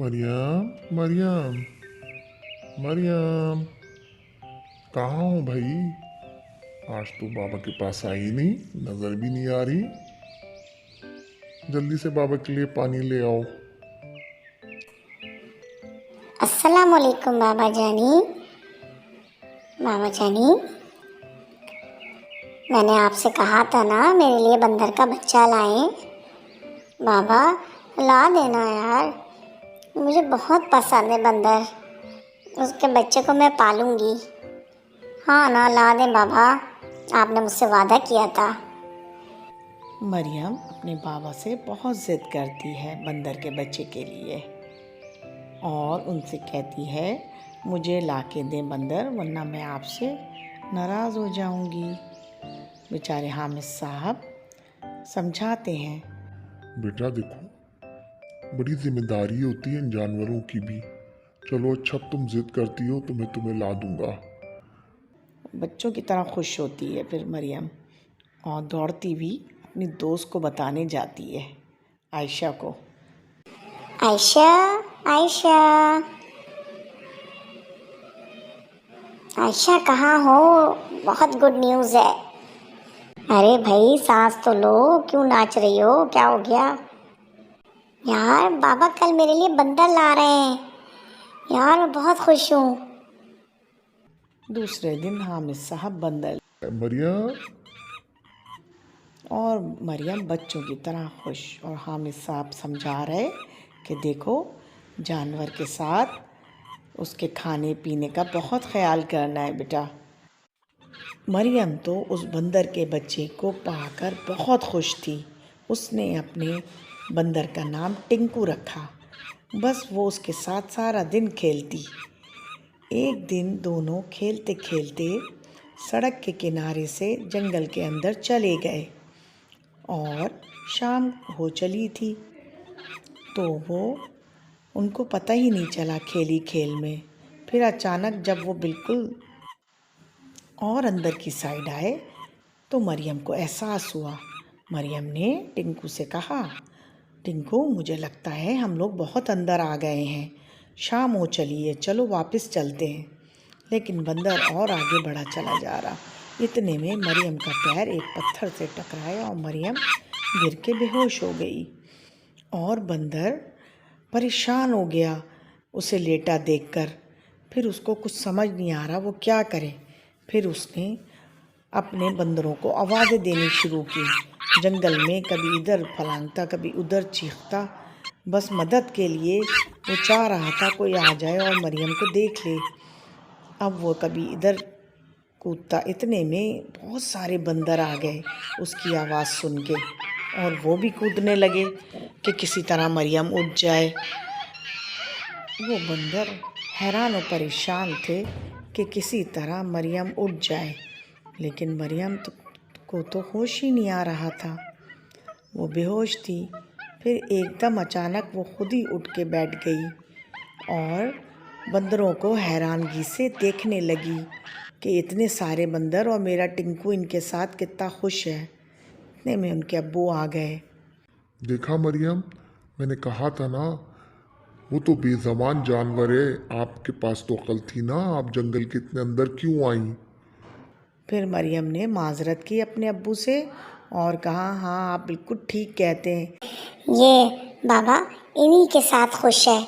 मरियम मरियम मरियम, कहाँ हो भाई? आज तो बाबा के पास आई नहीं, नजर भी नहीं आ रही। जल्दी से बाबा के लिए पानी ले आओ। अस्सलामुअलैकुम बाबा जानी। मैंने आपसे कहा था ना मेरे लिए बंदर का बच्चा लाएं। बाबा ला देना यार, मुझे बहुत पसंद है बंदर। उसके बच्चे को मैं पालूंगी। हाँ ना, ला दें बाबा, आपने मुझसे वादा किया था। मरियम अपने बाबा से बहुत ज़िद करती है बंदर के बच्चे के लिए और उनसे कहती है मुझे ला के दें बंदर, वरना मैं आपसे नाराज़ हो जाऊंगी। बेचारे हामिद साहब समझाते हैं। बेटा देखो, बड़ी जिम्मेदारी होती है इन जानवरों की भी। चलो अच्छा, तुम जिद करती हो तो मैं तुम्हें ला दूंगा। बच्चों की तरह खुश होती है फिर मरियम और दौड़ती भी अपनी दोस्त को बताने जाती है, आयशा को। आयशा, आयशा, आयशा कहाँ हो? बहुत गुड न्यूज़ है। अरे भाई सांस तो लो, क्यों नाच रही हो? क्या हो गया? यार बाबा कल मेरे लिए बंदर ला रहे हैं। यार मैं बहुत खुश हूँ। दूसरे दिन हामिद साहब बंदर मरियम, और मरियम बच्चों की तरह खुश, और हामिद साहब समझा रहे कि देखो, जानवर के साथ उसके खाने पीने का बहुत ख्याल करना है बेटा। मरियम तो उस बंदर के बच्चे को पाकर बहुत खुश थी। उसने अपने बंदर का नाम टिंकू रखा। बस वो उसके साथ सारा दिन खेलती। एक दिन दोनों खेलते खेलते सड़क के किनारे से जंगल के अंदर चले गए और शाम हो चली थी, तो वो उनको पता ही नहीं चला खेली खेल में। फिर अचानक जब वो बिल्कुल और अंदर की साइड आए तो मरियम को एहसास हुआ। मरियम ने टिंकू से कहा, टिंकू मुझे लगता है हम लोग बहुत अंदर आ गए हैं, शाम हो चली है, चलो वापस चलते हैं। लेकिन बंदर और आगे बढ़ा चला जा रहा। इतने में मरियम का पैर एक पत्थर से टकराया और मरियम गिर के बेहोश हो गई। और बंदर परेशान हो गया उसे लेटा देखकर। फिर उसको कुछ समझ नहीं आ रहा वो क्या करे। फिर उसने अपने बंदरों को आवाज़ें देनी शुरू की। जंगल में कभी इधर फलांगता, कभी उधर चीखता, बस मदद के लिए वो चाह रहा था कोई आ जाए और मरियम को देख ले। अब वो कभी इधर कूदता, इतने में बहुत सारे बंदर आ गए उसकी आवाज़ सुन के, और वो भी कूदने लगे कि किसी तरह मरियम उठ जाए। वो बंदर हैरान और परेशान थे कि किसी तरह मरियम उठ जाए, लेकिन मरियम को तो होश ही नहीं आ रहा था। वो बेहोश थी। फिर एकदम अचानक वो खुद ही उठ के बैठ गई और बंदरों को हैरानगी से देखने लगी कि इतने सारे बंदर और मेरा टिंकू इनके साथ कितना खुश है। इतने में उनके अब्बू आ गए। देखा मरियम, मैंने कहा था ना, वो तो बेज़बान जानवर है। आपके पास तो अकल थी ना, आप जंगल के इतने अंदर क्यों आई? फिर मरियम ने माजरत की अपने अब्बू से और कहा, हाँ आप बिल्कुल ठीक कहते हैं। ये बाबा इन्हीं के साथ खुश है।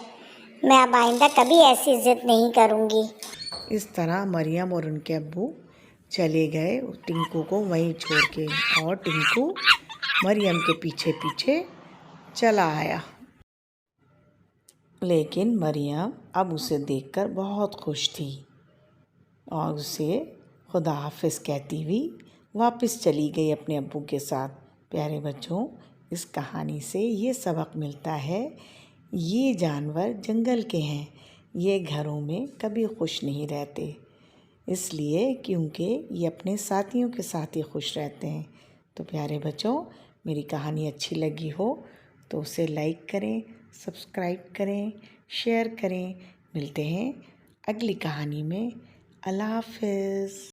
मैं अब आइंदा कभी ऐसी जिद नहीं करूँगी। इस तरह मरियम और उनके अब्बू चले गए टिंकू को वहीं छोड़ के, और टिंकू मरियम के पीछे पीछे चला आया। लेकिन मरियम अब उसे देखकर बहुत खुश थी और उसे खुदा हाफिज़ कहती हुई वापस चली गई अपने अब्बू के साथ। प्यारे बच्चों, इस कहानी से ये सबक मिलता है, ये जानवर जंगल के हैं, ये घरों में कभी खुश नहीं रहते, इसलिए क्योंकि ये अपने साथियों के साथ ही खुश रहते हैं। तो प्यारे बच्चों, मेरी कहानी अच्छी लगी हो तो उसे लाइक करें, सब्सक्राइब करें, शेयर करें। मिलते हैं अगली कहानी में। अल्लाह हाफ़िज़।